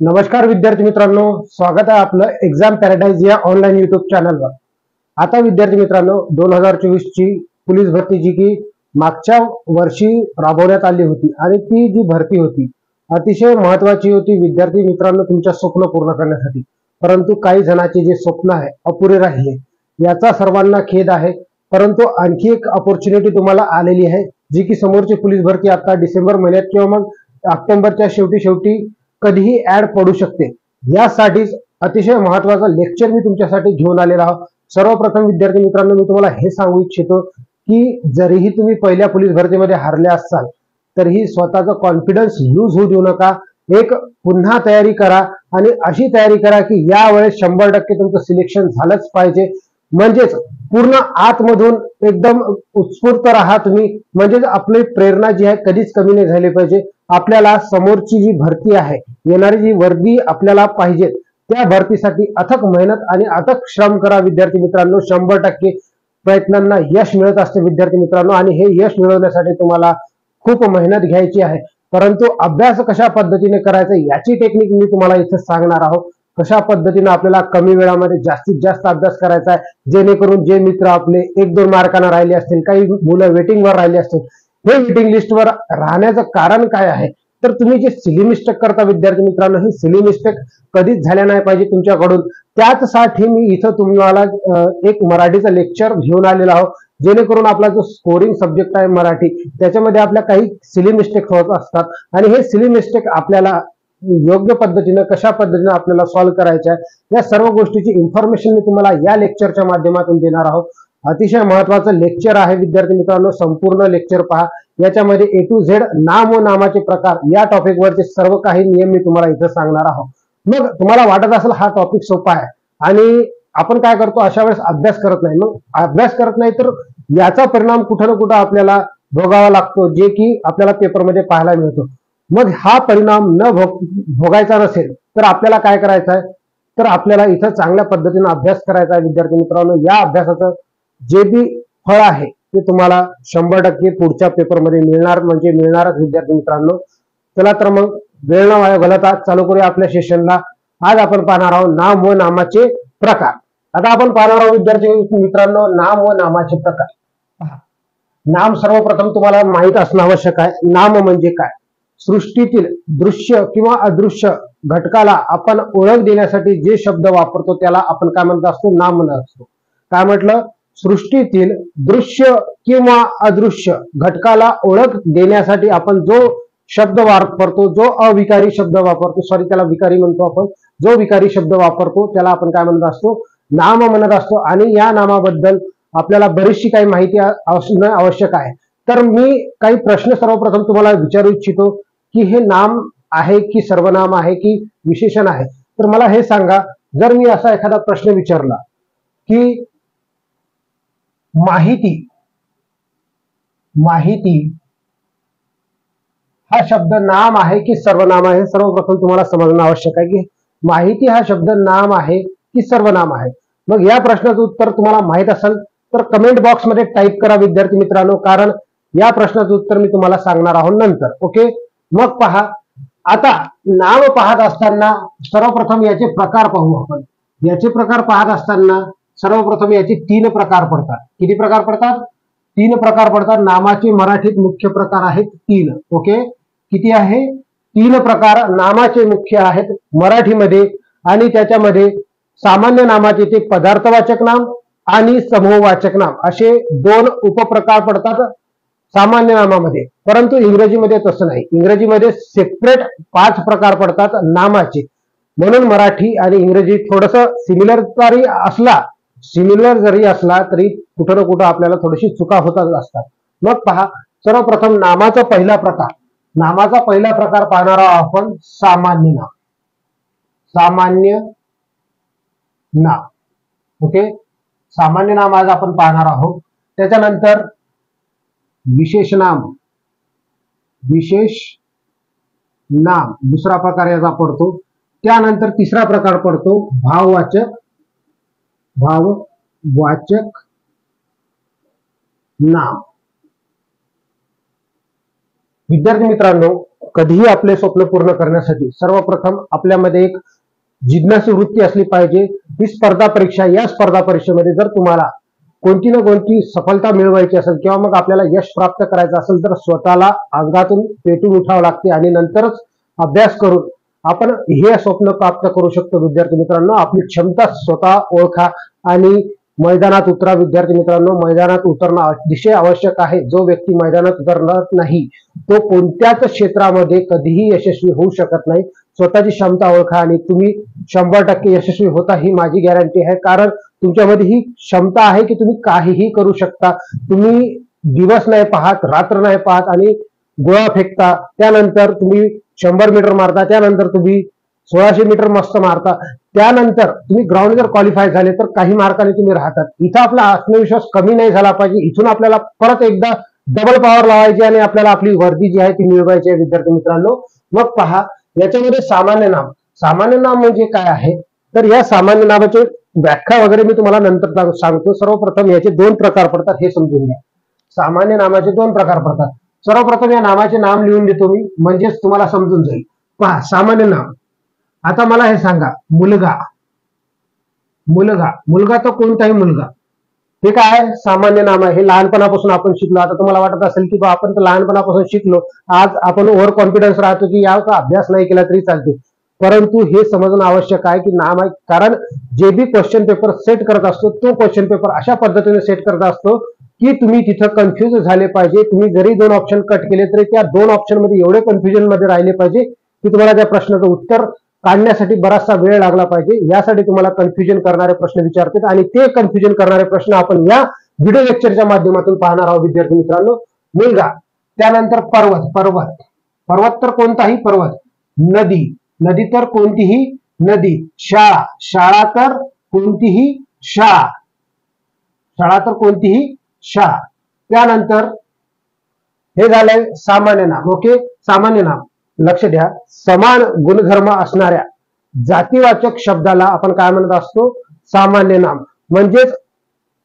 नमस्कार विद्यार्थी मित्रांनो, स्वागत आहे आपलं एक्झाम पॅराडाइज या ऑनलाईन युट्यूब चॅनलवर। आता विद्यार्थी मित्रांनो 2024 ची पोलीस भरती जी की मागच्या वर्षी राबवण्यात आली होती आणि ती जी भरती होती अतिशय महत्त्वाची होती विद्यार्थी मित्रांनो तुमच्या स्वप्न पूर्ण करण्यासाठी। परंतु काही जणांचे जे स्वप्न आहे अपुरे राहिले याचा सर्वांना खेद आहे। परंतु आणखी एक अपॉर्च्युनिटी तुम्हाला आलेली आहे जी की समोरची पोलीस भरती आता डिसेंबर महिन्यात किंवा मग ऑक्टोबरच्या शेवटी कधीही ऍड पडू शकते। यासाठीच अतिशय महत्त्वाचा लेक्चर मी तुमच्यासाठी घेऊन आलेला आहोत। सर्वप्रथम विद्यार्थी मित्रांनो मी तुम्हाला हे सांगू इच्छितो की जरीही तुम्ही पहिल्या पोलीस भरतीमध्ये हारले असाल तरीही स्वतःचा कॉन्फिडन्स लूज होऊ देऊ नका। एक पुन्हा तयारी करा आणि अशी तयारी करा की यावेळेस 100% तुमचं सिलेक्शन झालंच पाहिजे। म्हणजेच पूर्ण आतमधून एकदम उत्स्फूर्त राहा तुम्ही, म्हणजेच आपली प्रेरणा जी आहे कधीच कमी नाही झाली पाहिजे। आपल्याला समोरची जी भरती आहे येणारी जी वर्दी आपल्याला पाहिजे त्या भरतीसाठी अथक मेहनत आणि अथक श्रम करा विद्यार्थी मित्रांनो। 100% प्रयत्नांना यश मिळत असते विद्यार्थी मित्रांनो आणि हे यश मिळवण्यासाठी तुम्हाला खूप मेहनत घ्यायची आहे। परंतु अभ्यास कशा पद्धतीने करायचा याची टेक्निक मी तुम्हाला इथे सांगणार आहोत। कशा पद्धतीने आपल्याला कमी वेळामध्ये जास्तीत जास्त अभ्यास करायचा आहे जेणेकरून जे मित्र आपले 1-2 मार्कांना राहिले असतील, काही मुलं वेटिंगवर राहिले असतील, हे वेटिंग लिस्टवर राहण्याचं कारण काय आहे तर तुम्ही जे सिली मिस्टेक करता विद्यार्थी मित्रांनो ही सिली मिस्टेक कधीच झाल्या नाही पाहिजे तुमच्याकडून। त्याचसाठी मी इथं तुम्हाला एक मराठीचं लेक्चर घेऊन आलेला आहोत जेणेकरून आपला जो स्कोरिंग सब्जेक्ट आहे मराठी त्याच्यामध्ये आपल्या काही सिली मिस्टेक होत असतात आणि हे सिली मिस्टेक आपल्याला योग्य पद्धतीने कशा पद्धतीने आपल्याला सॉल्व्ह करायच्या या सर्व गोष्टीची इन्फॉर्मेशन मी तुम्हाला या लेक्चरच्या माध्यमातून देणार आहोत। अतिशय महत्त्वाचं लेक्चर आहे विद्यार्थी मित्रांनो, संपूर्ण लेक्चर पहा। याच्यामध्ये A to Z नाम व नामाचे प्रकार या टॉपिक वरचे सर्व काही नियम मी तुम्हाला इथे सांगणार आहोत। मग तुम्हाला वाटत असेल हा टॉपिक सोपा आहे आणि आपण काय करतो अशा वेळेस अभ्यास करत नाही। मग अभ्यास करत नाही तर याचा परिणाम कुठं ना कुठं आपल्याला भोगावा लागतो जे की आपल्याला पेपरमध्ये पाहायला मिळतो। मग हा परिणाम न भोगायचा नसेल तर आपल्याला काय करायचं आहे तर आपल्याला इथं चांगल्या पद्धतीने अभ्यास करायचा आहे विद्यार्थी मित्रांनो। या अभ्यासाचं जे बी फळ आहे ते तुम्हाला 100% पुढच्या पेपरमध्ये मिळणार म्हणजे मिळणारच विद्यार्थी मित्रांनो। चला तर मग वेळ न वाया घालवता चालू करूया आपल्या सेशनला। आज आपण पाहणार आहोत नाम व नामाचे प्रकार। आता आपण पाहणार आहोत विद्यार्थी मित्रांनो नाम व नामाचे प्रकार। नाम सर्वप्रथम तुम्हाला माहित असणं आवश्यक आहे। नाम म्हणजे काय? सृष्टीतील दृश्य किंवा अदृश्य घटकाला आपण ओळख देण्यासाठी जे शब्द वापरतो त्याला आपण काय म्हणत असतो? नाम म्हणत असतो। काय म्हटलं? सृष्टीतील दृश्य किंवा अदृश्य घटकाला ओळख देण्यासाठी आपण जो शब्द वापरतो, जो अविकारी शब्द वापरतो, सॉरी त्याला विकारी म्हणतो आपण, जो विकारी शब्द वापरतो त्याला आपण काय म्हणत असतो? नाम म्हणत असतो। आणि या नामाबद्दल आपल्याला बरीचशी काही माहिती असणं आवश्यक आहे। तर मी काही प्रश्न सर्वप्रथम तुम्हाला विचारू इच्छितो की हे नाम आहे की सर्वनाम आहे की विशेषण आहे? तर मला हे सांगा, जर मी असा एखादा प्रश्न विचारला की माहिती हा शब्द नाम आहे की सर्वनाम आहे? सर्वप्रथम तुम्हाला समजणं आवश्यक आहे की माहिती हा शब्द नाम आहे की सर्वनाम आहे। मग या प्रश्नाचं उत्तर तुम्हाला माहित असेल तर कमेंट बॉक्स मध्ये टाईप करा विद्यार्थी मित्रांनो, कारण या प्रश्नाचं उत्तर मी तुम्हाला सांगणार आहोत नंतर। ओके, मग पहा आता नाम पाहत असताना सर्वप्रथम याचे प्रकार पाहू आपण। याचे प्रकार पाहत असताना सर्वप्रथम याचे 3 प्रकार पडतात। किती प्रकार पडतात? 3 प्रकार पडतात। नामाचे मराठीत मुख्य प्रकार आहेत 3। ओके, किती आहे? 3 प्रकार नामाचे मुख्य आहेत मराठीमध्ये आणि त्याच्यामध्ये सामान्य नामाचे ते पदार्थवाचक नाम आणि समूहवाचक नाम असे 2 उपप्रकार पडतात सामान्य नामामध्ये। परंतु इंग्रजीमध्ये तसं नाही, इंग्रजीमध्ये सेपरेट 5 प्रकार पडतात नामाचे। म्हणून मराठी आणि इंग्रजी थोडस सिमिलर जरी असला तरी कुठं ना कुठं आपल्याला थोडीशी चुका होतच असतात। मग पहा सर्वप्रथम नामाचा पहिला प्रकार पाहणार आहोत आपण सामान्य नाम। सामान्य नाम, ओके, सामान्य नाम आज आपण पाहणार आहोत। त्याच्यानंतर विशेष नाम दुसरा प्रकार याचा पडतो। त्यानंतर तिसरा प्रकार पडतो भाववाचक नाम। विद्यार्थी मित्रांनो कधीही आपले स्वप्न पूर्ण करण्यासाठी सर्वप्रथम आपल्यामध्ये एक जिज्ञासू वृत्ती असली पाहिजे. ही स्पर्धा परीक्षा, या स्पर्धा परीक्षेमध्ये जर तुम्हाला कोणती ना कोणती सफलता मिळवायची असेल किंवा मग आपल्याला यश प्राप्त करायचं असेल तर स्वतःला अंगातून पेटून उठावं लागते आणि नंतरच अभ्यास करून आपण हे स्वप्न प्राप्त करू शकतो. विद्यार्थी मित्रांनो, आपली क्षमता स्वतः ओळखा आणि मैदानात उतरा. विद्यार्थी मित्रांनो, मैदानात उतरणं अतिशय आवश्यक आहे. जो व्यक्ती मैदानात उतरणार नाही तो कोणत्याच क्षेत्रामध्ये कधीही यशस्वी होऊ शकत नाही. स्वतःची क्षमता ओळखा आणि तुम्ही 100% यशस्वी होता, ही माझी गॅरंटी आहे. कारण तुमच्यामध्ये ही क्षमता आहे की तुम्ही काहीही करू शकता. तुम्ही दिवस नाही पाहत, रात्र नाही पाहत आणि गोळा फेकता, त्यानंतर तुम्ही 100 मीटर मारता, त्यानंतर तुम्ही 1600 मीटर मस्त मारता, त्यानंतर तुम्ही ग्राउंड जर क्वालिफाय झाले तर काही मार्काने तुम्ही राहतात. इथं आपला आत्मविश्वास कमी नाही झाला पाहिजे. इथून आपल्याला परत एकदा डबल पॉवर लावायची आणि आपल्याला आपली वर्दी जी आहे ती मिळवायची आहे. विद्यार्थी मित्रांनो, मग पहा, याच्यामध्ये सामान्य नाम. सामान्य नाम म्हणजे काय आहे तर या सामान्य नामाचे व्याख्या वगैरे मी तुम्हाला नंतर सांगतो. सर्वप्रथम याचे 2 प्रकार पडतात, हे समजून घ्या. सामान्य नामाचे 2 प्रकार पडतात. सर्वप्रथम या नामाचे नाम लिहून देतो मी, म्हणजेच तुम्हाला समजून जाईल. पहा, सामान्य नाम. आता मला हे सांगा, मुलगा. मुलगा, मुलगा तर कोणताही मुलगा, हे काय सामान्य नाम आहे. हे लहानपणापासून आपण शिकलो. आता तुम्हाला वाटत असेल की आपण तर लहानपणापासून शिकलो, आज आपण ओव्हर कॉन्फिडन्स राहतो की याचा अभ्यास नाही केला तरी चालते. परंतु हे समजणं आवश्यक आहे की नाम आहे, कारण जे बी क्वेश्चन पेपर सेट करत असतो तो क्वेश्चन पेपर अशा पद्धतीने सेट करत असतो की तुम्ही तिथं कन्फ्युज झाले पाहिजे. तुम्ही जरी 2 ऑप्शन कट केले तरी त्या 2 ऑप्शन मध्ये एवढे कन्फ्युजन मध्ये राहिले पाहिजे की तुम्हाला त्या प्रश्नाचं उत्तर काढण्यासाठी बराचसा वेळ लागला पाहिजे. यासाठी तुम्हाला कन्फ्युजन करणारे प्रश्न विचारतात आणि ते कन्फ्युजन करणारे प्रश्न आपण या व्हिडिओ लेक्चरच्या माध्यमातून पाहणार आहोत. विद्यार्थी मित्रांनो, मुलगा. त्यानंतर पर्वत. पर्वत, पर्वत तर कोणताही पर्वत. नदी, नदी तर कोणतीही नदी. शाळा, शाळा तर कोणतीही शाळा. शाळा तर कोणतीही शाळा. त्यानंतर हे झालंय सामान्य नाम. ओके, सामान्य नाम. लक्ष द्या, समान गुणधर्म असणाऱ्या जातीवाचक शब्दाला आपण काय म्हणत असतो, सामान्य नाम. म्हणजेच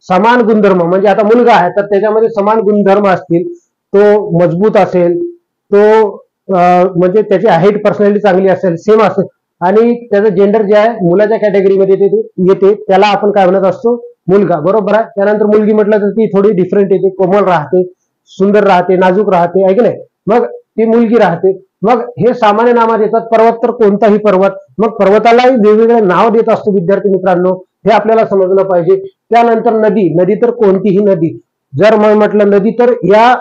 समान गुणधर्म, म्हणजे आता मुलगा आहे तर त्याच्यामध्ये समान गुणधर्म असतील, तो मजबूत असेल, तो म्हणजे त्याची हाईट पर्सनॅलिटी चांगली असेल, सेम असेल आणि त्याचं जेंडर जे आहे मुलाच्या कॅटेगरीमध्ये येते, त्याला आपण काय म्हणत असतो, मुलगा. बरोबर आहे. त्यानंतर मुलगी म्हटलं तर ती थोडी डिफरंट येते, कोमल राहते, सुंदर राहते, नाजूक राहते, आहे की नाही. मग ती मुलगी राहते. मग हे सामान्य नामात येतात. पर्वत तर कोणताही पर्वत. मग पर्वतालाही वेगवेगळे नाव देत असतो. विद्यार्थी मित्रांनो, हे आपल्याला समजलं पाहिजे. त्यानंतर नदी. नदी तर कोणतीही नदी. जर म्हटलं नदी तर या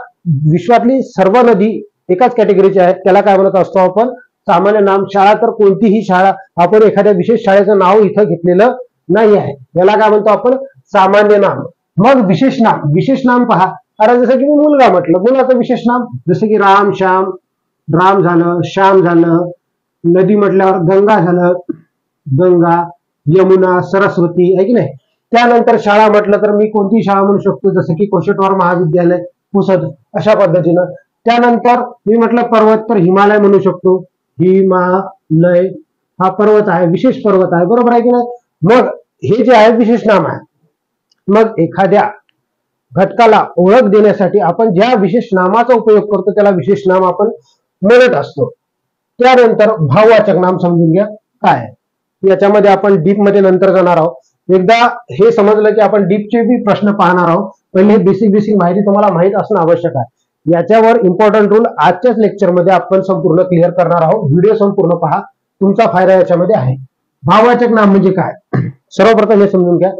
विश्वातली सर्व नदी एकाच कॅटेगरीच्या आहेत, त्याला काय म्हणत असतो आपण, सामान्य नाम. शाळा तर कोणतीही शाळा. आपण एखाद्या विशेष शाळेचं नाव इथं घेतलेलं नाही आहे, याला काय म्हणतो आपण, सामान्य नाम. मग विशेष नाम. विशेष नाम पहा, कारण जसं की मी मुलगा म्हटलं, मुलाचं विशेष नाम जसं की राम, श्याम. राम झालं, श्याम झालं. नदी म्हटल्यावर गंगा झालं, गंगा, यमुना, सरस्वती, आहे की नाही. त्यानंतर शाळा म्हटलं तर मी कोणती शाळा म्हणू शकतो, जसं की कोशेटवार महाविद्यालय, पुसद, अशा पद्धतीनं. त्यानंतर मी म्हटलं पर्वत तर हिमालय म्हणू शकतो. हिमालय हा पर्वत आहे, विशेष पर्वत आहे. बरोबर आहे की नाही. मग हे जे आहे विशेष नाम आहे. मग एखाद्या घटकाला ओळख देण्यासाठी आपण ज्या विशेष नामाचा उपयोग करतो त्याला विशेष नाम आपण म्हणत असतो. त्यानंतर भाववाचक नाम समजून घ्या काय. याच्यामध्ये आपण डीप मध्ये नंतर जाणार आहोत. एकदा हे समजलं की आपण डीपचे बी प्रश्न पाहणार आहोत. पहिले बेसिक माहिती तुम्हाला माहित असणं आवश्यक आहे. याच्यावर इम्पॉर्टंट रूल आजच्याच लेक्चरमध्ये आपण संपूर्ण क्लिअर करणार आहोत. व्हिडिओ संपूर्ण पहा, तुमचा फायदा याच्यामध्ये आहे. भाववाचक नाम म्हणजे काय, सर्वप्रथम हे समजून घ्या.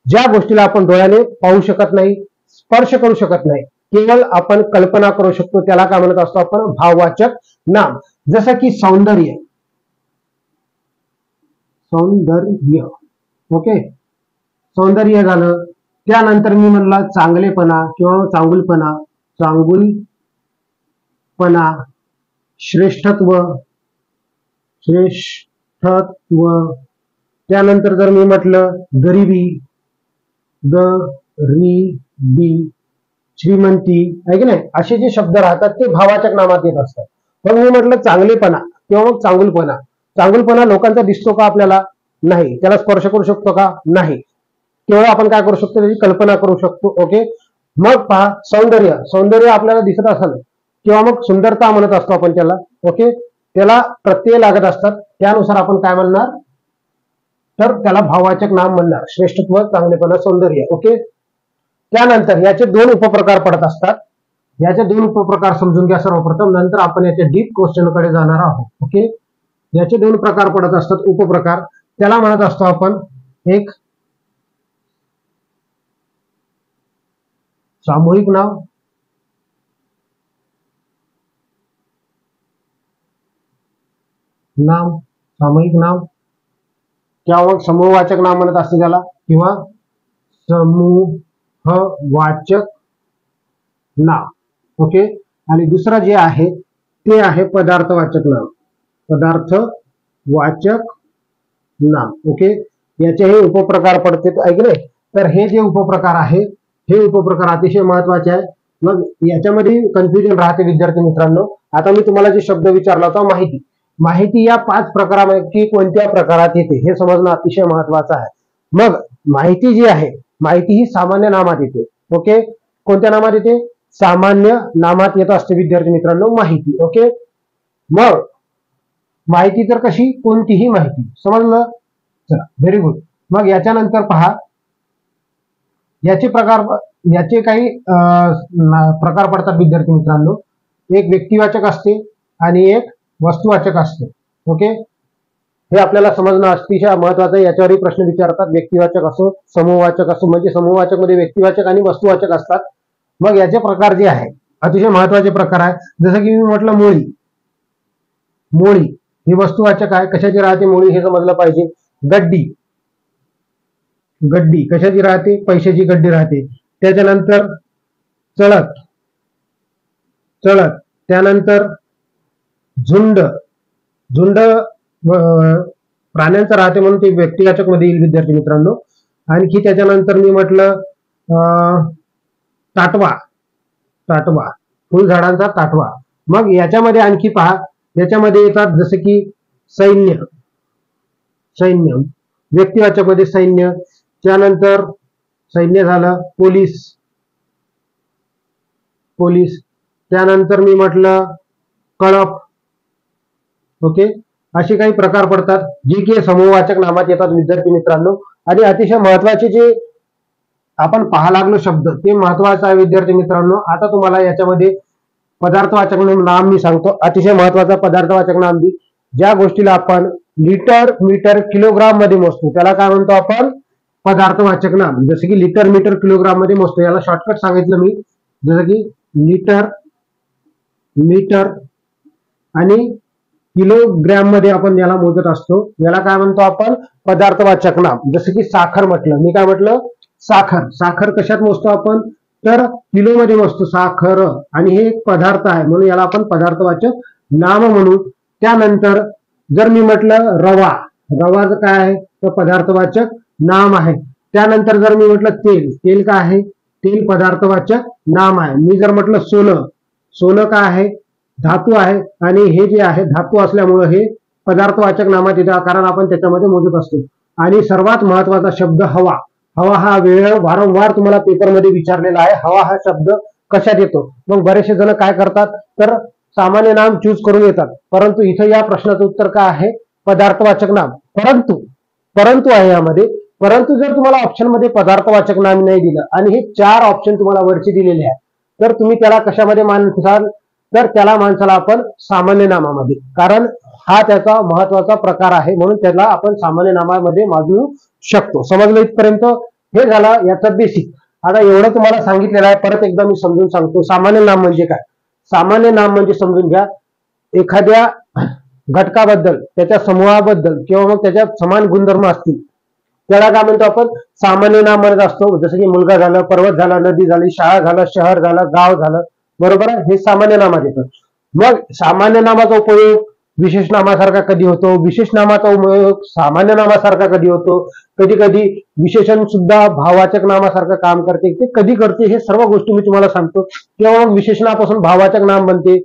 ज्या गोष्टीला आपण डोळ्याने पाहू शकत नाही, स्पर्श करू शकत नाही, केवळ आपण कल्पना करू शकतो, त्याला काय म्हणत असतो आपण, भाववाचक नाम. जसं की सौंदर्य. सौंदर्य, ओके, सौंदर्य झालं. त्यानंतर मी म्हणलं चांगलेपणा किंवा चांगुलपणा. चांगुलपणा. श्रेष्ठत्व. श्रेष्ठत्व. त्यानंतर जर मी म्हटलं गरिबी. गरिबी. श्रीमंती, आहे की नाही. असे जे शब्द राहतात ते भाववाचक नामात येत असतात. पण मी म्हटलं चांगलेपणा किंवा मग चांगुलपणा. चांगुलपणा लोकांचा दिसतो का आपल्याला, नाही. त्याला स्पर्श करू शकतो का, नाही. केवळ आपण काय करू शकतो, त्याची कल्पना करू शकतो. ओके. मग पहा सौंदर्य. सौंदर्य आपल्याला दिसत असेल किंवा मग सुंदरता म्हणत असतो आपण त्याला. ओके, त्याला प्रत्यय लागत असतात, त्यानुसार आपण काय म्हणणार, तर त्याला भाववाचक नाम म्हणणार. श्रेष्ठत्व, चांगलेपणा, सौंदर्य. ओके, त्यानंतर याचे दोन उपप्रकार पडत असतात. याचे दोन उपप्रकार समजून घ्या सर्वप्रथम, नंतर आपण याच्या डीप क्वेश्चन कडे जाणार आहोत. ओके, याचे दोन प्रकार पडत असतात उपप्रकार. त्याला म्हणत असतो आपण एक सामूहिक नाव, सामूहिक नाव किंवा मग समूहवाचक नाम म्हणत असते त्याला, किंवा समूहवाचक नाव. ओके, आणि दुसरा जे आहे ते आहे पदार्थवाचक नाम. पदार्थवाचक नाम. ओके, याचे हे उपप्रकार पडते ऐकले. तर हे जे उपप्रकार आहे हे उपप्रकार अतिशय महत्वाचे आहे. मग याच्यामध्ये कन्फ्युजन राहते विद्यार्थी मित्रांनो. आता मी तुम्हाला जे शब्द विचारला होता माहिती, माहिती या 5 प्रकारापैकी कोणत्या प्रकारात येते हे समजणं अतिशय महत्वाचं आहे. मग माहिती जी आहे, माहिती ही सामान्य नामात येते. ओके, कोणत्या नामात येते, सामान्य नामात येत असते विद्यार्थी मित्रांनो माहिती. ओके, मग माहिती तर कशी, कोणतीही माहिती, समजलं. चला, व्हेरी गुड. मग याच्यानंतर पहा, याचे काही प्रकार पडतात विद्यार्थी मित्रांनो. एक व्यक्तिवाचक असते आणि एक वस्तुवाचक असते. ओके, हे आपल्याला समजणं अतिशय महत्वाचं आहे. याच्यावरही प्रश्न विचारतात, व्यक्तिवाचक असो समूहवाचक असो. म्हणजे समूहवाचक मध्ये व्यक्तिवाचक आणि वस्तुवाचक असतात. मग याचे प्रकार जे आहे अतिशय महत्वाचे प्रकार आहे. जसं की मी म्हटलं मोळी, मोळी ही वस्तुवाचक आहे. कशाची राहते मोळी हे समजलं पाहिजे. गड्डी, गड्डी कशाची राहते, पैशाची गड्डी राहते. त्याच्यानंतर चळत, चळत. त्यानंतर झुंड, झुंड प्राण्यांचं राहते म्हणून ते व्यक्तिवाचक मध्ये येईल विद्यार्थी मित्रांनो. आणखी त्याच्यानंतर मी म्हटलं ताटवा, ताटवा फुलझाडांचा ताटवा. मग याच्यामध्ये आणखी पहा, याच्यामध्ये येतात जसे की सैन्य, सैन्य व्यक्तिवाचक मध्ये सैन्य. त्यानंतर सैन्य झालं, पोलीस, पोलीस. त्यानंतर मी म्हटलं कळप. ओके, असे काही प्रकार पडतात जे की समूहवाचक नामात येतात विद्यार्थी मित्रांनो. आणि अतिशय महत्वाचे जे आपण पाहा लागलो शब्द ते महत्वाचा आहे विद्यार्थी मित्रांनो. आता तुम्हाला याच्यामध्ये पदार्थवाचक नाम मी सांगतो, अतिशय महत्वाचा पदार्थवाचक नाम बी. ज्या गोष्टीला आपण लिटर, मीटर, किलोग्राम मध्ये मोजतो त्याला काय म्हणतो आपण, पदार्थवाचक नाम. जसे की लिटर, मीटर, किलोग्राम मध्ये मोजतो, याला शॉर्टकट सांगितलं मी. जसं की लिटर, मीटर आणि किलोग्रॅम मध्ये आपण याला मोजत असतो, याला काय म्हणतो आपण, पदार्थवाचक नाम. जसं की साखर म्हटलं, मी काय म्हटलं, साखर. साखर कशात मोजतो आपण, तर किलो मध्ये मोजतो साखर. आणि हे एक पदार्थ आहे म्हणून याला आपण पदार्थवाचक नाम म्हणू. त्यानंतर जर मी म्हटलं रवा, रवाचं काय आहे, तर पदार्थवाचक नाम आहे. त्यानंतर जर मी म्हटलं तेल, तेल काय आहे, तेल पदार्थवाचक नाम आहे. मी जर म्हटलं सोनं, सोनं काय आहे, धातू आहे. आणि हे जे आहे धातू असल्यामुळे हे पदार्थवाचक नामात येतं, कारण आपण त्याच्यामध्ये मोजत असतो. आणि सर्वात महत्वाचा शब्द हवा. हवा हा वेळ वारंवार तुम्हाला पेपरमध्ये विचारलेला आहे. हवा हा शब्द कशात येतो. मग बरेचसे जण काय करतात, तर सामान्य नाम चूज करून येतात, परंतु इथं या प्रश्नाचं उत्तर काय आहे, पदार्थवाचक नाम. परंतु परंतु आहे यामध्ये, परंतु जर तुम्हाला ऑप्शन मध्ये पदार्थवाचक नाम नाही दिलं आणि हे 4 ऑप्शन तुम्हाला वरचे दिलेले आहे, तर तुम्ही त्याला कशामध्ये मानसाल, तर त्याला माणसाला आपण सामान्य नामामध्ये, कारण हा त्याचा महत्वाचा प्रकार आहे म्हणून त्याला आपण सामान्य नामामध्ये मानू शकतो. समजलं इथपर्यंत, हे झालं याचं बेसिक. आता एवढं तुम्हाला सांगितलेलं आहे, परत एकदा मी समजून सांगतो. सामान्य नाम म्हणजे काय, सामान्य नाम म्हणजे समजून घ्या, एखाद्या घटकाबद्दल, त्याच्या समूहाबद्दल किंवा मग त्याच्यात समान गुणधर्म असतील त्याला काय म्हणतो आपण, सामान्य नाम म्हणत असतो. जसं की मुलगा झालं, पर्वत झाला, नदी झाली, शाळा झालं, शहर झालं, गाव झालं, बरोबर आहे, हे सामान्य नामात येतं. मग सामान्य नामाचा उपयोग विशेष नामासारखा कधी होतो, विशेष नामाचा उपयोग सामान्य नामासारखा कधी होतो, कधी कधी विशेषण सुद्धा भाववाचक नामासारखं काम करते, ते कधी करते, हे सर्व गोष्टी मी तुम्हाला सांगतो. किंवा मग विशेषणापासून भाववाचक नाम बनते,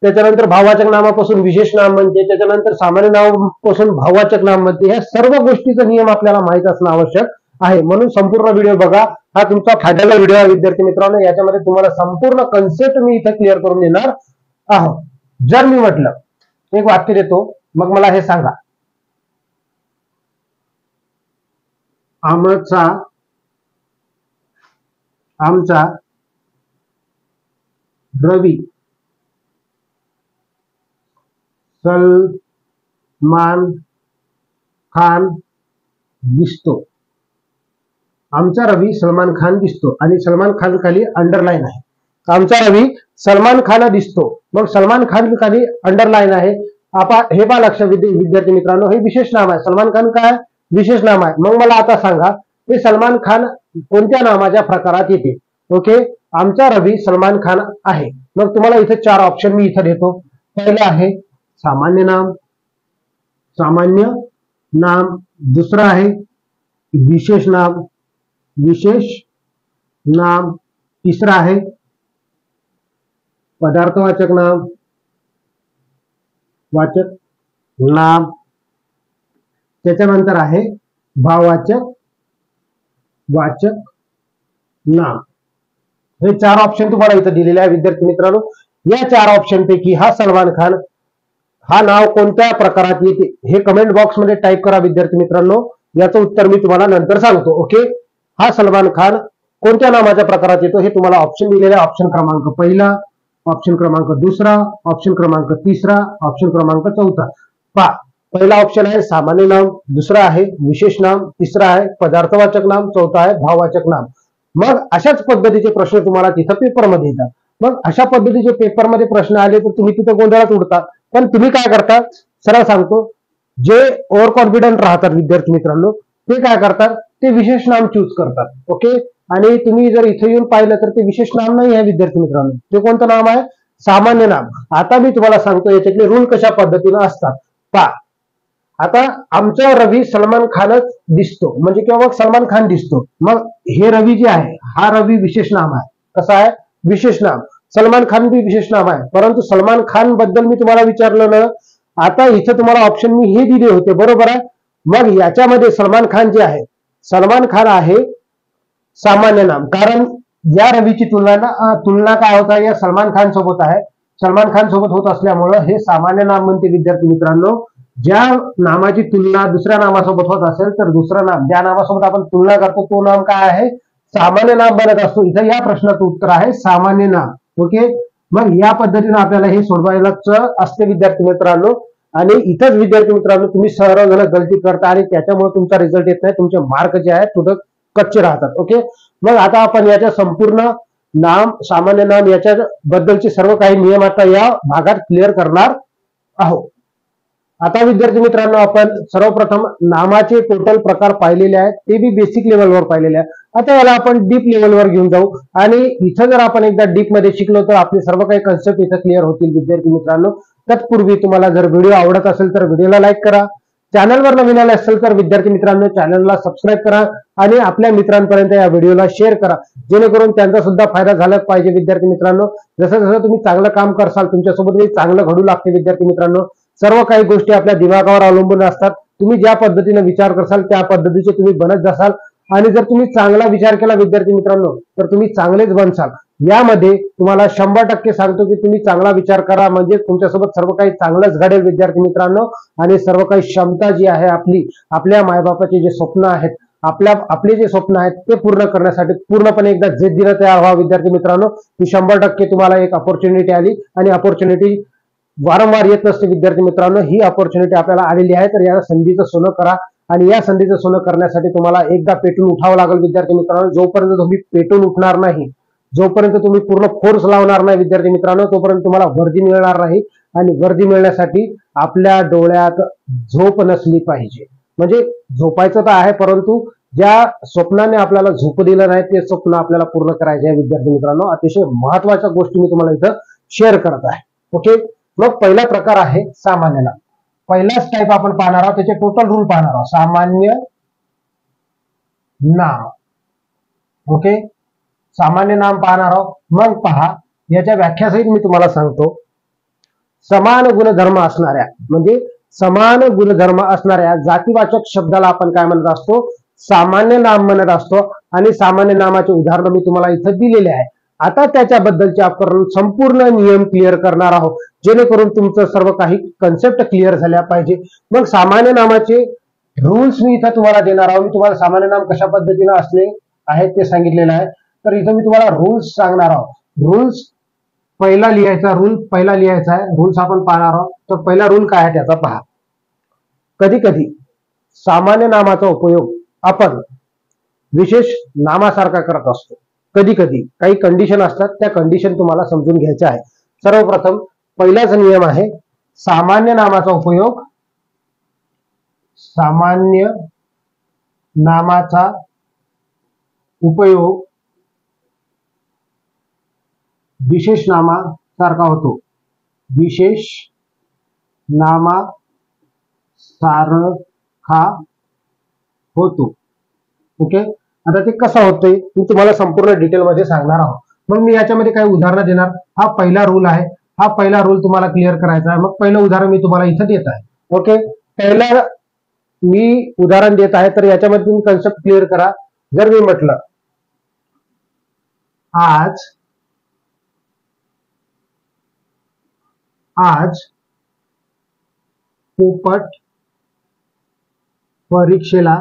त्याच्यानंतर भाववाचक नामापासून विशेष नाम बनते, त्याच्यानंतर सामान्य नामापासून भाववाचक नाम बनते. ह्या सर्व गोष्टीचा नियम आपल्याला माहित असणं आवश्यक आहे. म्हणून संपूर्ण व्हिडिओ बघा हा तुमचा फायद्याचा व्हिडिओ आहे विद्यार्थी मित्रांनो. याच्यामध्ये तुम्हाला संपूर्ण कन्सेप्ट मी इथे क्लिअर करून देणार आहोत. जर मी म्हटलं एक वाक्य देतो, मग मला हे सांगा, आमचा रवी सलमान खान दिसतो. आमचा रवी सलमान खान दिसतो आणि सलमान खान खाली अंडरलाईन आहे. आमचा रवी सलमान खान दिसतो, मग सलमान खान खाली अंडरलाईन आहे. आपण हे पहा लक्षात विद्यार्थी मित्रांनो, हे विशेष नाम आहे. सलमान खान काय विशेष नाम आहे. मग मला आता सांगा हे सलमान खान कोणत्या नामाच्या प्रकारात येते. ओके, आमचा रवी सलमान खान आहे. मग तुम्हाला इथे 4 ऑप्शन मी इथे देतो. पहिलं आहे सामान्य नाम, दुसरं आहे विशेष नाम, तिसरं आहे पदार्थवाचक नाम, त्याच्यानंतर आहे भाववाचक नाम. हे 4 ऑप्शन तुम्हाला इथे दिलेले आहे विद्यार्थी मित्रांनो. या 4 ऑप्शन पैकी हा सलमान खान हा नाव कोणत्या प्रकारात येते हे कमेंट बॉक्स मध्ये टाईप करा विद्यार्थी मित्रांनो. याचं उत्तर मी तुम्हाला नंतर सांगतो. ओके, हा सलमान खान कोणत्या नामाच्या प्रकारात येतो हे तुम्हाला ऑप्शन दिलेले आहे. ऑप्शन क्रमांक पहिला, ऑप्शन क्रमांक दुसरा, ऑप्शन क्रमांक तिसरा, ऑप्शन क्रमांक चौथा. पहा, पहिला ऑप्शन आहे सामान्य नाम, दुसरा आहे विशेष नाम, तिसरा आहे पदार्थवाचक नाम, चौथा आहे भाववाचक नाम. मग अशाच पद्धतीचे प्रश्न तुम्हाला तिथं पेपरमध्ये येतात. मग अशा पद्धतीचे पेपरमध्ये प्रश्न आले तर तुम्ही तिथं गोंधळात उडता. पण तुम्ही काय करता, सरळ सांगतो, जे ओव्हर कॉन्फिडंट राहतात विद्यार्थी मित्रांनो ते काय करतात, ते विशेष नाम चूज करतात. ओके, आणि तुम्ही जर इथे येऊन पाहिलं तर ते विशेष नाम नाही आहे विद्यार्थी मित्रांनो, ते कोणतं नाम आहे, सामान्य नाम. आता मी तुम्हाला सांगतो याच्यातले रूल कशा पद्धतीने असतात. पहा, आता आमचा रवी सलमान खानच दिसतो म्हणजे किंवा मग सलमान खान दिसतो. मग हे रवी जे आहे हा रवी विशेष नाम आहे. कसा आहे, विशेष नाम. सलमान खान भी विशेष नाम आहे. परंतु सलमान खान बद्दल मी तुम्हाला विचारलं ना, आता इथे तुम्हाला ऑप्शन मी हे दिले होते, बरोबर आहे. मग याच्यामध्ये सलमान खान जे आहे, सलमान खान आहे सामान्य नाम, कारण या रवीची तुलना काय होत आहे या सलमान खान सोबत आहे. सलमान खान सोबत होत असल्यामुळं हे सामान्य नाम म्हणते विद्यार्थी मित्रांनो. ज्या नामाची तुलना दुसऱ्या नामासोबत होत असेल तर दुसरं नाम, ज्या नामासोबत आपण तुलना करतो तो नाम काय आहे, सामान्य नाम बनत असतो. इथं या प्रश्नाचं उत्तर आहे सामान्य नाम. ओके, मग या पद्धतीने आपल्याला हे सोडवायलाच असते विद्यार्थी मित्रांनो. आणि इथंच विद्यार्थी मित्रांनो तुम्ही सर्वजण गलती करता आणि त्याच्यामुळे तुमचा रिझल्ट येत नाही, तुमचे मार्क जे आहेत थोडं कच्चे राहतात. ओके, मग आता आपण याच्या संपूर्ण नाम, सामान्य नाम याच्या बद्दलचे सर्व काही नियम आता या भागात क्लिअर करणार आहोत. आता विद्यार्थी मित्रांनो आपण सर्वप्रथम नामाचे टोटल प्रकार पाहिलेले आहेत, ते बी बेसिक लेवलवर पाहिलेले आहेत. आता याला आपण डीप लेवलवर घेऊन जाऊ आणि इथं जर आपण एकदा डीप मध्ये शिकलो तर आपले सर्व काही कन्सेप्ट इथं क्लिअर होतील विद्यार्थी मित्रांनो. तत्पूर्वी तुम्हाला जर व्हिडिओ आवडत असेल तर व्हिडिओला लाईक करा, चॅनलवर नवीन आले असेल तर विद्यार्थी मित्रांनो चॅनलला सबस्क्राईब करा आणि आपल्या मित्रांपर्यंत या व्हिडिओला शेअर करा, जेणेकरून त्यांचा सुद्धा फायदा झालाच पाहिजे. विद्यार्थी मित्रांनो जसं जसं तुम्ही चांगलं काम करसाल तुमच्यासोबत चांगलं घडू लागते. विद्यार्थी मित्रांनो सर्व काही गोष्टी आपल्या दिमागावर अवलंबून असतात. तुम्ही ज्या पद्धतीने विचार करसाल त्या पद्धतीचे तुम्ही बनत जासाल आणि जर तुम्ही चांगला विचार केला विद्यार्थी मित्रांनो तर तुम्ही चांगलेच बनसाल. यामध्ये तुम्हाला 100% सांगतो की तुम्ही चांगला विचार करा म्हणजे तुमच्यासोबत सर्व काही चांगलंच घडेल विद्यार्थी मित्रांनो. आणि सर्व काही क्षमता जी आहे आपली, आपल्या मायबापाचे जे स्वप्न आहेत, आपले जे स्वप्न आहेत ते पूर्ण करण्यासाठी पूर्णपणे एकदा जिद्दीने तयार व्हा विद्यार्थी मित्रांनो. ही 100% तुम्हाला एक अपॉर्च्युनिटी आली आणि अपॉर्च्युनिटी वारंवार येत नसते विद्यार्थी मित्रांनो. ही अपॉर्च्युनिटी आपल्याला आलेली आहे, तर या संधीचं सोनं करा. आणि या संधीचं सोनं करण्यासाठी तुम्हाला एकदा पेटून उठावं लागेल विद्यार्थी मित्रांनो. जोपर्यंत तुम्ही पेटून उठणार नाही, जोपर्यंत तुम्ही पूर्ण फोर्स लावणार नाही विद्यार्थी मित्रांनो, तोपर्यंत तुम्हाला वर्दी मिळणार नाही. आणि वर्दी मिळण्यासाठी आपल्या डोळ्यात झोप नसली पाहिजे. म्हणजे झोपायचं तर आहे, परंतु ज्या स्वप्नाने आपल्याला झोप दिलं नाही ते स्वप्न आपल्याला पूर्ण करायचे आहे विद्यार्थी मित्रांनो. अतिशय महत्वाच्या गोष्टी मी तुम्हाला इथं शेअर करत आहे. ओके, मग पहिला प्रकार आहे सामान्य नाम. पहिलाच टाईप आपण पाहणार आहोत, त्याचे टोटल रूल पाहणार आहोत. सामान्य नाम. ओके, सामान्य नाम पाहणार आहोत. मग पहा याच्या व्याख्यासहित मी तुम्हाला सांगतो. समान गुणधर्म असणाऱ्या म्हणजे समान गुणधर्म असणाऱ्या जातीवाचक शब्दाला आपण काय म्हणत असतो, सामान्य नाम म्हणत असतो. आणि सामान्य नामाचे उदाहरण मी तुम्हाला इथं दिलेले आहे. आता त्याच्याबद्दलचे आपण संपूर्ण नियम क्लिअर करणार आहोत, जेणेकरून तुमचं सर्व काही कन्सेप्ट क्लिअर झाल्या पाहिजे. मग सामान्य नामाचे रूल्स मी इथं तुम्हाला देणार आहोत. मी तुम्हाला सामान्य नाम कशा पद्धतीने असले आहेत ते सांगितलेलं आहे. तर इथं मी तुम्हाला रूल्स सांगणार आहोत. रूल्स पहिला लिहायचा आहे. रूल्स आपण पाहणार आहोत. तर पहिला रूल काय आहे त्याचा पहा. कधी कधी सामान्य नामाचा उपयोग आपण विशेष नामासारखा करत असतो. कधी कधी काही कंडिशन असतात, त्या कंडिशन तुम्हाला समजून घ्यायच्या आहे. सर्वप्रथम पहिलाच नियम आहे, सामान्य नामाचा उपयोग विशेष नामासारखा होतो. विशेष नामासारखा होतो. ओके, आता ते कसं होतंय मी तुम्हाला संपूर्ण डिटेल मध्ये सांगणार आहोत. मग मी याच्यामध्ये काही उदाहरणं देणार. हा पहिला रूल आहे. हा पहिला रूल तुम्हाला क्लिअर करायचा आहे. मग पहिलं उदाहरण मी तुम्हाला इथं देत आहे. ओके, पहिला मी उदाहरण देत आहे, तर याच्यामध्ये तुम्ही कन्सेप्ट क्लिअर करा. जर मी म्हटलं आज पोपट परीक्षेला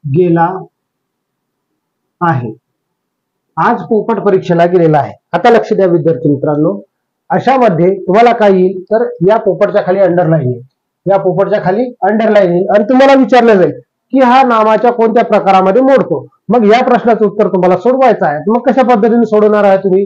गेला आहे. आज पोपट परीक्षेला गेलेला आहे. आता लक्ष द्या विद्यार्थी मित्रांनो, अशामध्ये तुम्हाला काय येईल, तर या पोपटच्या खाली अंडरलाईन येईल. या पोपटच्या खाली अंडरलाईन येईल आणि तुम्हाला विचारलं जाईल की हा नामाच्या कोणत्या प्रकारामध्ये मोडतो. मग या प्रश्नाचं उत्तर तुम्हाला सोडवायचं आहे. मग कशा पद्धतीने सोडवणार आहे तुम्ही.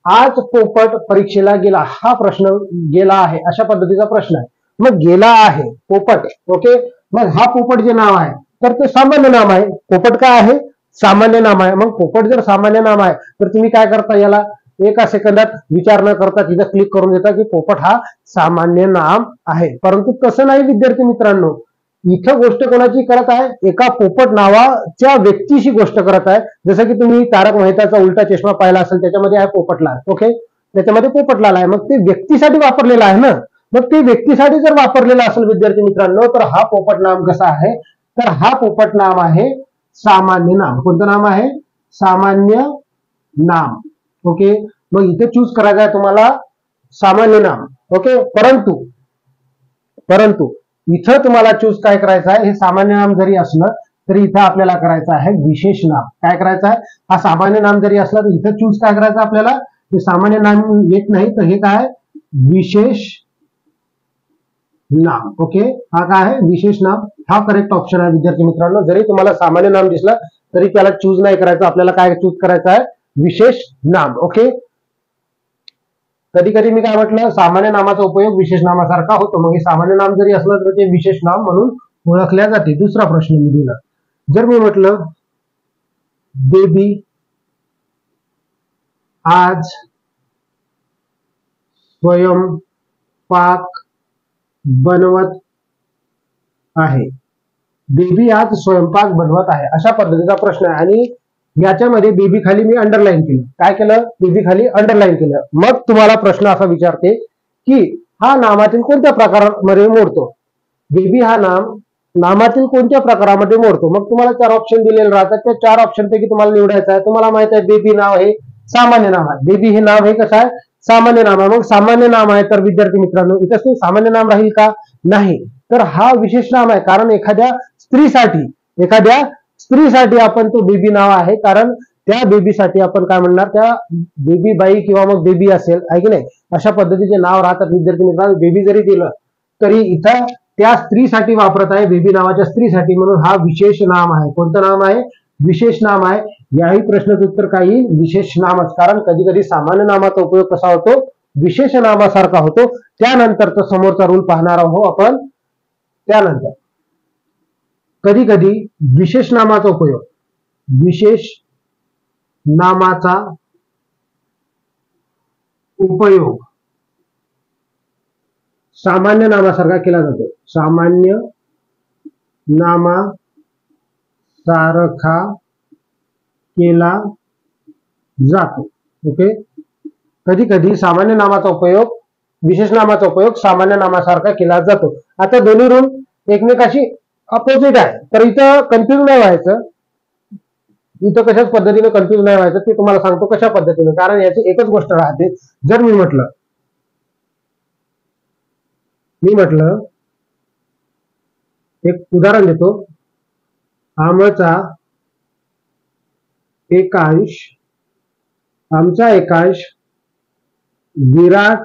आज पोपट परीक्षेला गेला, हा प्रश्न गेला आहे अशा पद्धतीचा प्रश्न आहे. मग गेला आहे पोपट. ओके, मग हा पोपट जे नाव आहे तर ते सामान्य नाम आहे. पोपट काय आहे, सामान्य नाम आहे. मग पोपट जर सामान्य नाम आहे तर तुम्ही काय करता, याला एका सेकंदात विचार न करता तिथं क्लिक करून देता की पोपट हा सामान्य नाम आहे. परंतु तसं नाही विद्यार्थी मित्रांनो, इथं गोष्ट कोणाची करत आहे, एका पोपट नावाच्या व्यक्तीशी गोष्ट करत आहे. जसं की तुम्ही तारक मेहताचा उलटा चष्मा पाहिला असेल, त्याच्यामध्ये आहे पोपटलाल. ओके, त्याच्यामध्ये पोपटलाल आहे. मग ते व्यक्तीसाठी वापरलेलं आहे ना. मग ते व्यक्तीसाठी जर वापरलेलं असेल विद्यार्थी मित्रांनो, तर हा पोपट नाम कसा आहे, तर हा पोपट नाम आहे सामान्य नाम. कोणतं नाम आहे, सामान्य नाम. ओके, मग इथे चूज करायचं आहे तुम्हाला सामान्य नाम. ओके, परंतु इथं तुम्हाला चूज काय करायचं आहे, हे सामान्य नाम जरी असलं तरी इथं आपल्याला करायचं आहे विशेष नाम. काय करायचं आहे, हा सामान्य नाम जरी असलं तर इथं चूज काय करायचं आपल्याला, हे सामान्य नाम येत नाही तर हे काय, विशेष नाम. ओके, हा काय आहे, विशेष नाम. हा करेक्ट ऑप्शन आहे विद्यार्थी मित्रांनो. जरी तुम्हाला सामान्य नाम दिसलं तरी त्याला चूज नाही करायचं, आपल्याला काय चूज करायचं आहे, विशेष नाम. ओके, कधी कधी मी काय म्हटलं, सामान्य नामाचा उपयोग विशेष नामासारखा होतो. मग हे सामान्य नाम जरी असलं तर ते विशेष नाम म्हणून ओळखल्या जाते. दुसरा प्रश्न मी दिला, जर मी म्हटलं बेबी आज स्वयंपाक बनवत आहे. बेबी आज स्वयंपाक बनवत आहे अशा पद्धतीचा प्रश्न आहे. आणि याच्यामध्ये बेबी खाली मी अंडरलाईन केलं. काय केलं, बेबी खाली अंडरलाईन केलं. मग तुम्हाला प्रश्न असा विचारते की हा नामातील कोणत्या प्रकारामध्ये मोडतो. बेबी हा नामातील कोणत्या प्रकारामध्ये मोडतो. मग तुम्हाला 4 ऑप्शन दिलेले राहतात. त्या 4 ऑप्शन पैकी तुम्हाला निवडायचं आहे. तुम्हाला माहित आहे बेबी नाव हे सामान्य नाम आहे. बेबी हे नाव हे कसं आहे, सामान्य नाम आहे. मग सामान्य नाम आहे तर विद्यार्थी मित्रांनो इथं ते सामान्य नाम राहील का, नाही. तर हा विशेष नाम आहे. कारण एखाद्या स्त्रीसाठी आपण तो बेबी नाव आहे. कारण त्या बेबीसाठी आपण काय म्हणणार, त्या बेबी बाई किंवा मग बेबी असेल आहे की नाही, अशा पद्धतीचे नाव राहतात विद्यार्थी मित्रांनो. बेबी जरी दिलं तरी इथं त्या स्त्रीसाठी वापरत आहे, बेबी नावाच्या स्त्रीसाठी, म्हणून हा विशेष नाम आहे. कोणतं नाम आहे, विशेष नाम आहे. याही प्रश्नाचं उत्तर काही विशेष नामच. कारण कधी कधी सामान्य नामाचा उपयोग कसा होतो, विशेष नामासारखा होतो. त्यानंतरचा समोरचा रूल पाहणार आहोत आपण. त्यानंतर कधी कधी विशेष नामाचा उपयोग सामान्य नामासारखा केला जातो. सामान्य नामासारखा केला जातो. ओके, कधी कधी सामान्य नामाचा उपयोग विशेष नामाचा उपयोग सामान्य नामासारखा केला जातो. आता दोन्ही रूल एकमेकाशी अपोजिट आहे. तर इथं कन्फ्युज नाही व्हायचं, इथं कशाच पद्धतीने कन्फ्युज नाही व्हायचं ते तुम्हाला सांगतो कशा पद्धतीने. कारण याची एकच गोष्ट राहते, जर मी म्हटलं एक उदाहरण देतो, आमचा एकांश विराट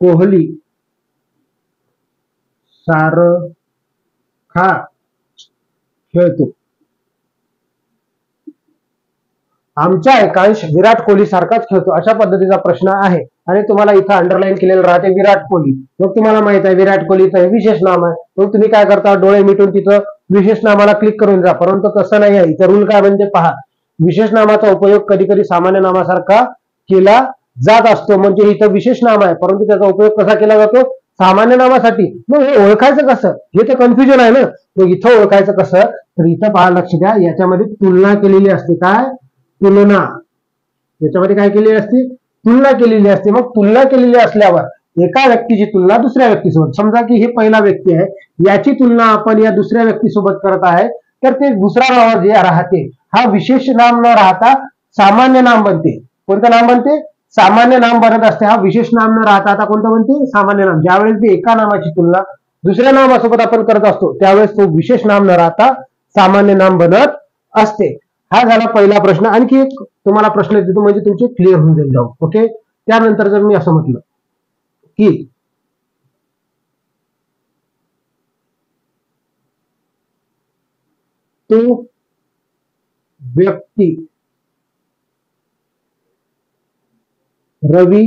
कोहली सारखा खेळतो. आमचा एकांश विराट कोहली सारखाच खेळतो अशा पद्धतीचा प्रश्न आहे आणि तुम्हाला इथं अंडरलाईन केलेलं राहते विराट कोहली. मग तुम्हाला माहित आहे विराट कोहलीचं हे विशेष नाम आहे. मग तुम्ही काय करता, डोळे मिटून तिथं विशेष नामाला क्लिक करून जा. परंतु तसं नाही आहे. इथं रूल काय म्हणते पहा, विशेष नामाचा उपयोग कधी कधी सामान्य नामासारखा केला जात असतो. म्हणजे इथं विशेष नाम आहे परंतु त्याचा उपयोग कसा केला जातो, सामान्य नामासाठी. मग हे ओळखायचं कसं, हे तर कन्फ्युजन आहे ना. मग इथं ओळखायचं कसं, तर इथं पहा, लक्ष द्या, याच्यामध्ये तुलना केलेली असते. काय तुलना, याच्यामध्ये काय केलेली असते, तुलना केलेली असते. मग तुलना केलेली असल्यावर एका व्यक्तीची तुलना दुसऱ्या व्यक्तीसोबत, समजा की हे पहिला व्यक्ती आहे, याची तुलना आपण या दुसऱ्या व्यक्तीसोबत करत आहे, तर ते दुसरा नाव जे राहते हा विशेष नाम न राहता सामान्य नाम बनते. कोणतं नाम बनते, सामान्य नाम बनत असते. हा विशेष नाम न राहता आता कोणतं बनते, सामान्य नाम. ज्यावेळेस ते एका नामाची तुलना दुसऱ्या नामासोबत आपण करत असतो त्यावेळेस तो विशेष नाम न राहता सामान्य नाम बनत असते. हा झाला पहिला प्रश्न. आणखी एक तुम्हाला प्रश्न देतो म्हणजे तुमचे क्लिअर होऊन जाईल डाऊट. ओके, त्यानंतर जर मी असं म्हटलं की तो व्यक्ती रवी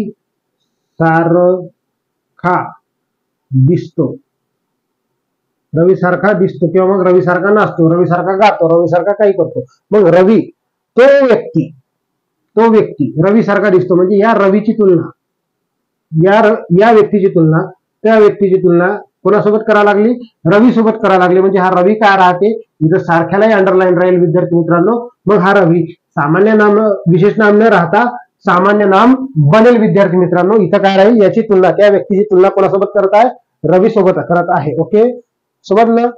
सारखा दिसतो, रवी सारखा दिसतो किंवा मग रवी सारखा नाचतो, रवी सारखा गातो, रवी सारखा काही करतो. मग रवी तो व्यक्ती रवी सारखा दिसतो म्हणजे या रवीची तुलना या व्यक्तीची तुलना त्या व्यक्तीची तुलना कोणासोबत करा लागली, रवी सोबत करा लागली. म्हणजे हा रवी काय राहते, इथं सारख्यालाही अंडरलाईन राहील विद्यार्थी मित्रांनो. मग हा रवी सामान्य नाम विशेष नाम न राहता सामान्य नाम बनेल विद्यार्थी मित्रांनो. इथं काय राहील, याची तुलना त्या व्यक्तीची तुलना कोणासोबत करत आहे, रवी सोबत करत आहे. ओके, समजलं.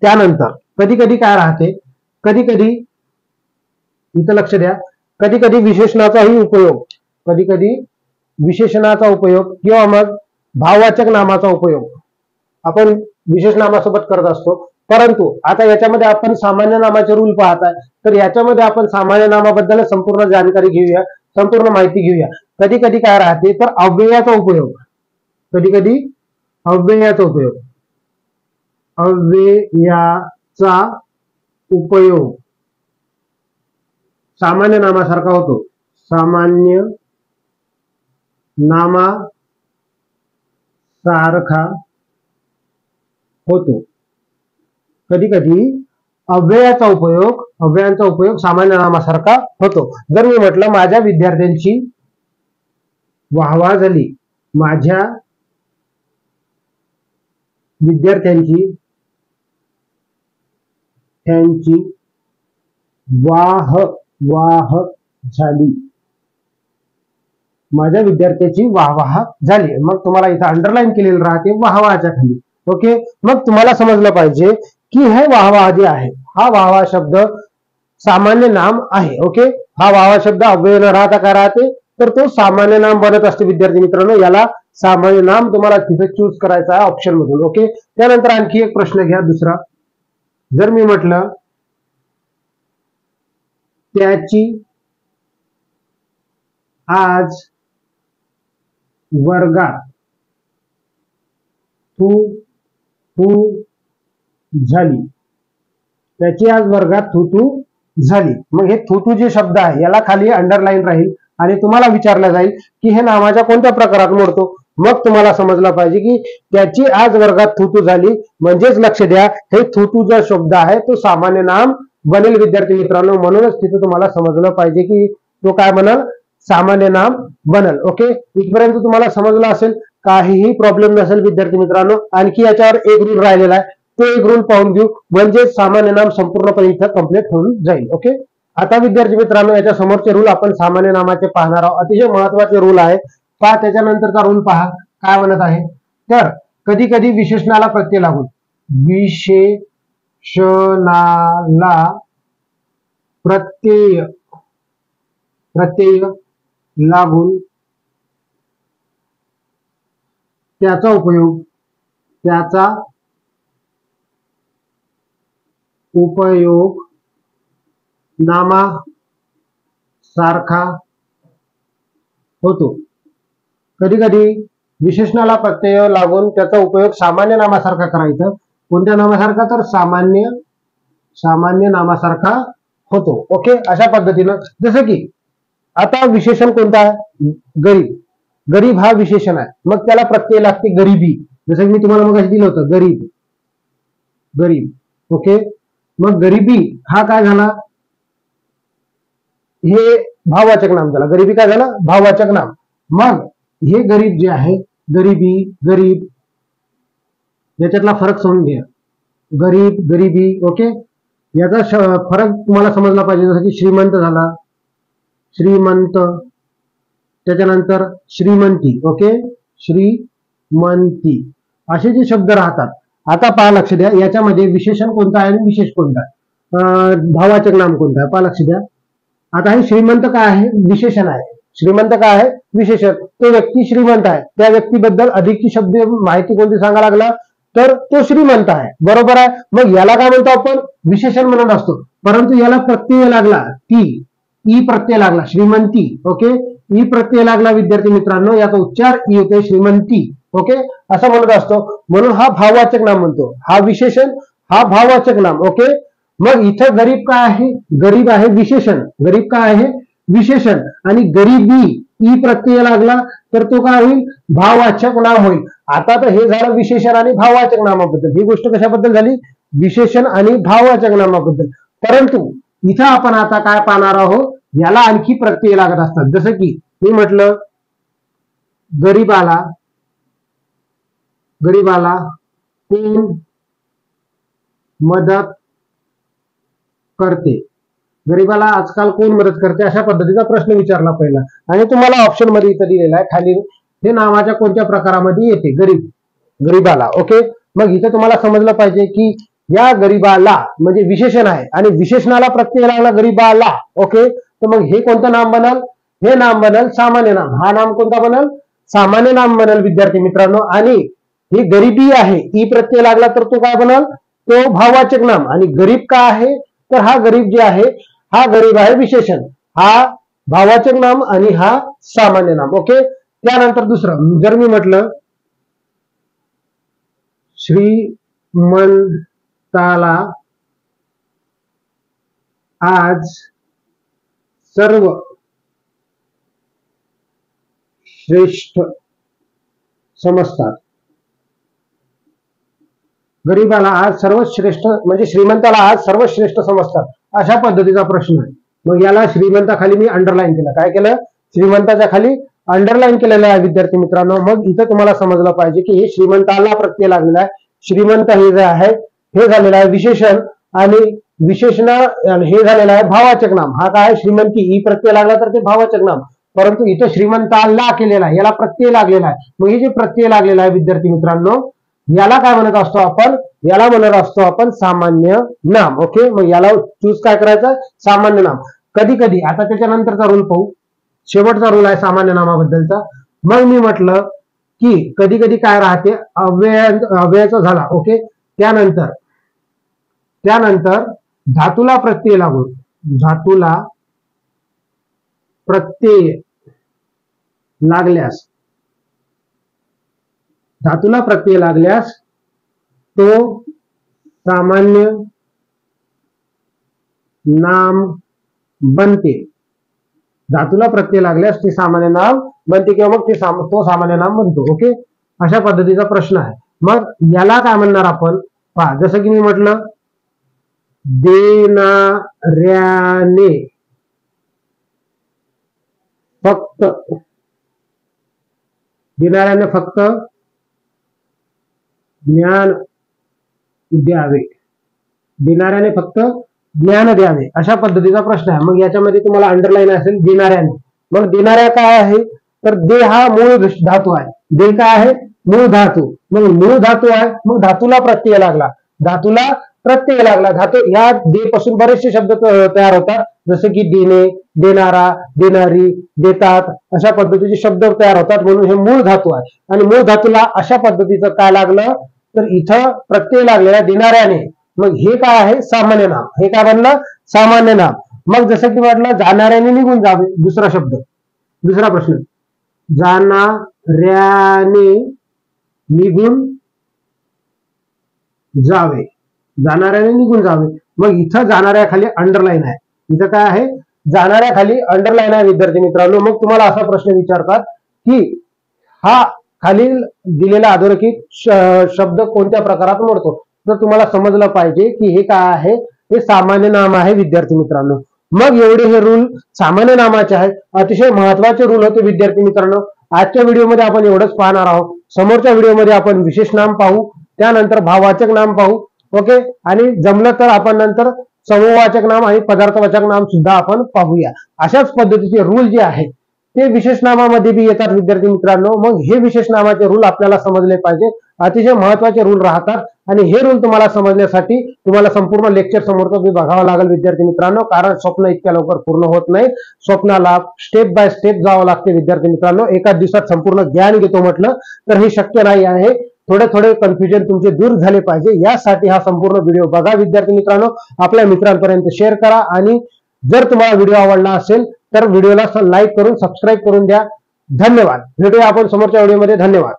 त्यानंतर कधी कधी काय राहते, कधी कधी इथं लक्ष द्या, कधी कधी विशेषणाचाही उपयोग, कधी कधी विशेषणाचा उपयोग किंवा मग भाववाचक नामाचा उपयोग आपण विशेष नामासोबत करत असतो. परंतु आता याच्यामध्ये आपण सामान्य नामाचे रूल पाहत आहे, तर याच्यामध्ये आपण सामान्य नामाबद्दल संपूर्ण जानकारी घेऊया, संपूर्ण माहिती घेऊया. कधी कधी काय राहते, तर अव्ययाचा उपयोग, कधी कधी अव्ययाचा उपयोग सामान्य नामासारखा होतो, सामान्य नामासारखा होतो. कधी कधी अव्ययांचा उपयोग सामान्य नामासारखा होतो. जर मी म्हटलं माझ्या विद्यार्थ्यांची वाहवा झाली, माझ्या विद्यार्थ्यांची वाह झाली, माझ्या विद्यार्थ्याची वाहवाह झाली. मग तुम्हाला इथं अंडरलाईन केलेलं राहते वाहवाच्या खाली. ओके, मग तुम्हाला समजलं पाहिजे की हे वाहवाह जे आहे, हा वाहवाह शब्द सामान्य नाम आहे. ओके, हा वाहवाह शब्द अव्यय न राहता काय राहते, तर तो सामान्य नाम बनत असते विद्यार्थी मित्रांनो. याला सामान्य नाम तुम्हाला तिथे चूज करायचा आहे ऑप्शन मधून. ओके, त्यानंतर आणखी एक प्रश्न घ्या दुसरा. जर मी म्हटलं त्याची आज वर्गात थू झाली, त्याची आज वर्गात थू झाली. मग हे थू जे शब्द आहे याला खाली अंडरलाईन राहील आणि तुम्हाला विचारलं जाईल की हे नामाच्या कोणत्या प्रकारात मोडतो. मग तुम्हाला समजलं पाहिजे की त्याची आज वर्गात थू झाली म्हणजेच लक्ष द्या, हे थू जो शब्द आहे तो सामान्य नाम बनेल विद्यार्थी मित्रांनो. म्हणूनच तिथे तुम्हाला समजलं पाहिजे की तो काय बनल, सामान्य नाम बनल. ओके, इथपर्यंत तुम्हाला समजलं असेल, काहीही प्रॉब्लेम नसेल विद्यार्थी मित्रांनो. आणखी याच्यावर एक रूल राहिलेला आहे, तो एक रूल पाहून घेऊ म्हणजे सामान्य नाम संपूर्णपणे इथं कंप्लीट होऊन जाईल. ओके, आता विद्यार्थी मित्रांनो याच्या समोरचे रूल आपण सामान्य नामाचे पाहणार आहोत. अतिशय महत्वाचे रूल आहे. पहा त्याच्यानंतरचा रूल पहा काय म्हणत आहे, तर कधी कधी विशेषणाला प्रत्यय लागून, विशेषणाला प्रत्यय लागून त्याचा उपयोग नामासारखा होतो. कधी कधी विशेषणाला प्रत्यय लागून त्याचा उपयोग सामान्य नामासारखा करायचा. कोणत्या नामासारखा? तर सामान्य नामासारखा होतो. ओके, अशा पद्धतीनं. जसं की आता विशेषण कोणतं आहे? गरीब. गरीब हा विशेषण आहे, मग त्याला प्रत्यय लागते गरिबी. जसं की मी तुम्हाला मग दिलं होतं, गरीब. ओके, मग गरिबी हा काय झाला? हे भाववाचक नाम झाला. गरिबी काय झालं? भाववाचक नाम. मग हे गरीब जे आहे, गरिबी, गरीब, याच्यातला फरक समजून घ्या. गरीब, गरिबी. ओके, याचा फरक तुम्हाला समजला पाहिजे. जसं की श्रीमंत झाला, श्रीमंत, त्याच्यानंतर श्रीमंती. ओके, श्रीमंती, असे जे शब्द राहतात. आता पहा, लक्ष द्या, याच्यामध्ये विशेषण कोणतं आहे आणि विशेष कोणतं आहे, भाववाचक नाम कोणतं आहे, पहा, लक्ष द्या. आता हे श्रीमंत काय आहे? विशेषण आहे. श्रीमंत काय आहे? विशेषण. तो व्यक्ती श्रीमंत आहे, त्या व्यक्तीबद्दल अधिकची शब्द माहिती कोणती सांगा लागला? तर तो श्रीमंत आहे. बरोबर आहे. मग याला काय म्हणतो आपण? विशेषण म्हणत असतो. परंतु याला प्रत्यय लागला, ई प्रत्यय लागला, श्रीमंती. ओके, ई प्रत्यय लागला विद्यार्थी मित्रांनो, याचा उच्चार ई होते, श्रीमंती. ओके, असं म्हणत असतो. म्हणून हा भाववाचक नाम म्हणतो. हा विशेषण, हा भाववाचक नाम. ओके, मग इथं गरीब काय आहे? गरीब आहे विशेषण. गरीब काय आहे? विशेषण. आणि गरिबी ई प्रत्यय लागला तर तो काय होईल? भाववाचक नाम होईल. आता तर हे झालं विशेषण आणि भाववाचक नामाबद्दल. ही गोष्ट कशाबद्दल झाली? विशेषण आणि भाववाचक नामाबद्दल. परंतु इथं आपण आता काय पाहणार आहोत? याला आणखी प्रत्यय लागत असतात. जसं की मी म्हटलं, गरीबाला कोण मदत करते? गरीबाला आजकाल कोण मदत करते? अशा पद्धतीचा प्रश्न विचारला पहिला, आणि तुम्हाला ऑप्शन मध्ये इथं दिलेला आहे खाली, हे नावाच्या कोणत्या प्रकारामध्ये येते? गरीबाला. ओके, मग इथं तुम्हाला समजलं पाहिजे की या गरीबाला म्हणजे विशेषण आहे आणि विशेषणाला प्रत्यय लागला गरीबाला. ओके, तर मग हे कोणतं नाम बनल? हे नाम बनल सामान्य नाम. हा नाम कोणता बनल? सामान्य नाम बनल विद्यार्थी मित्रांनो. आणि ही गरिबी आहे, ई प्रत्यय लागला तर तो काय बनल? तो भाववाचक नाम. आणि गरीब का आहे? तर हा गरीब जे आहे, हा गरीब आहे विशेषण, हा भाववाचक नाम आणि हा सामान्य नाम. ओके, त्यानंतर दुसरं, जर मी म्हटलं श्रीमंताला आज सर्व श्रेष्ठ समजतात. गरीबाला आज सर्वश्रेष्ठ म्हणजे श्रीमंताला आज सर्वश्रेष्ठ समजतात, अशा पद्धतीचा प्रश्न आहे. मग याला श्रीमंताखाली मी अंडरलाईन केलं. काय केलं? श्रीमंताच्या खाली अंडरलाईन केलेलं आहे विद्यार्थी मित्रांनो. मग इथं तुम्हाला समजलं पाहिजे की हे श्रीमंताला प्रत्यय लागलेला आहे. श्रीमंत हे जे आहे हे झालेलं आहे विशेषण, आणि विशेषण हे झालेलं आहे भाववाचक नाम. हा काय आहे? श्रीमंती. ई प्रत्यय लागला तर ते भाववाचक नाम. परंतु इथं श्रीमंताला केलेला आहे, याला प्रत्यय लागलेला आहे. मग हे जे प्रत्यय लागलेला आहे विद्यार्थी मित्रांनो, याला काय म्हणत असतो आपण? याला म्हणत असतो आपण सामान्य नाम. ओके, मग याला चूज काय करायचं? सामान्य नाम. कधी कधी, आता त्याच्यानंतरचा रूल पाहू, शेवटचा रूल आहे सामान्य नामाबद्दलचा. मग मी म्हटलं की कधी कधी काय राहते? अव्ययाचा झाला. ओके, त्यानंतर धातूला प्रत्यय लागून, धातूला प्रत्यय लागल्यास तो सामान्य नाम बनते. धातूला प्रत्यय लागल्यास ते सामान्य नाम बनते किंवा मग तो सामान्य नाम बनतो. ओके, अशा पद्धतीचा प्रश्न आहे. मग याला काय म्हणणार आपण? पहा, जसं की मी म्हटलं देणाऱ्याने फक्त ज्ञान द्यावे. देणाऱ्याने फक्त ज्ञान द्यावे, अशा पद्धतीचा प्रश्न आहे. मग याच्यामध्ये तुम्हाला अंडरलाईन असेल देणाऱ्याने. मग देणाऱ्या काय आहे? तर दे हा मूळ धातू आहे. दे काय आहे? मूळ धातू, मग मूळ धातू आहे, मग धातूला प्रत्यय लागला, धातूला प्रत्यय लागला. धातू या दे पासून बरेचसे शब्द तयार होतात, जसे की देणे, देणारा, देणारी, देतात, अशा पद्धतीचे शब्द तयार होतात. म्हणून हे मूळ धातू आहे. आणि मूळ धातूला अशा पद्धतीचं काय लागलं तर इथं प्रत्यय लागलेला देणाऱ्याने. मग हे काय आहे? सामान्य नाम. हे काय बनलं? सामान्य नाम. मग जसं की म्हटलं जाणाऱ्याने निघून जावे, दुसरा शब्द, दुसरा प्रश्न, जाणाऱ्याने निघून जावे, जाणाऱ्याने निघून जावे. मग इथं जाणाऱ्या खाली अंडरलाईन आहे. इथं काय आहे? जाणाऱ्या खाली अंडरलाईन आहे विद्यार्थी मित्रांनो. मग तुम्हाला असा प्रश्न विचारतात की हा खालील दिलेला अधोरेखित शब्द कोणत्या प्रकारात मोडतो? तर तुम्हाला समजलं पाहिजे की हे काय आहे? हे सामान्य नाम आहे विद्यार्थी मित्रांनो. मग एवढे हे रूल सामान्य नामाचे आहेत. अतिशय महत्वाचे रूल होते विद्यार्थी मित्रांनो. आजच्या व्हिडिओमध्ये आपण एवढंच पाहणार आहोत. समोरच्या व्हिडिओमध्ये आपण विशेष नाम पाहू, त्यानंतर भाववाचक नाम पाहू. ओके, आणि जमलं तर आपण नंतर समूहवाचक नाम आणि पदार्थवाचक नाम सुद्धा आपण पाहूया. अशाच पद्धतीचे रूल जे आहेत ते विशेष नामामध्ये बी येतात विद्यार्थी मित्रांनो. मग हे विशेष नामाचे रूल आपल्याला समजले पाहिजे. अतिशय महत्वाचे रूल राहतात आणि हे रूल तुम्हाला समजण्यासाठी तुम्हाला संपूर्ण लेक्चर समोरचं बी बघावं लागेल विद्यार्थी मित्रांनो. कारण स्वप्न इतक्या लवकर पूर्ण होत नाही. स्वप्नाला स्टेप बाय स्टेप जावं लागते विद्यार्थी मित्रांनो. एका दिवसात संपूर्ण ज्ञान घेतो म्हटलं तर हे शक्य नाही आहे. थोडे थोडे कन्फ्युजन तुमचे दूर झाले पाहिजे, यासाठी हा संपूर्ण व्हिडिओ बघा विद्यार्थी मित्रांनो. आपल्या मित्रांपर्यंत शेअर करा आणि जर तुम्हाला व्हिडिओ आवडला असेल तर व्हिडिओला लाईक करून सबस्क्राईब करून द्या. धन्यवाद. भेटूया आपण समोरच्या व्हिडिओमध्ये. धन्यवाद.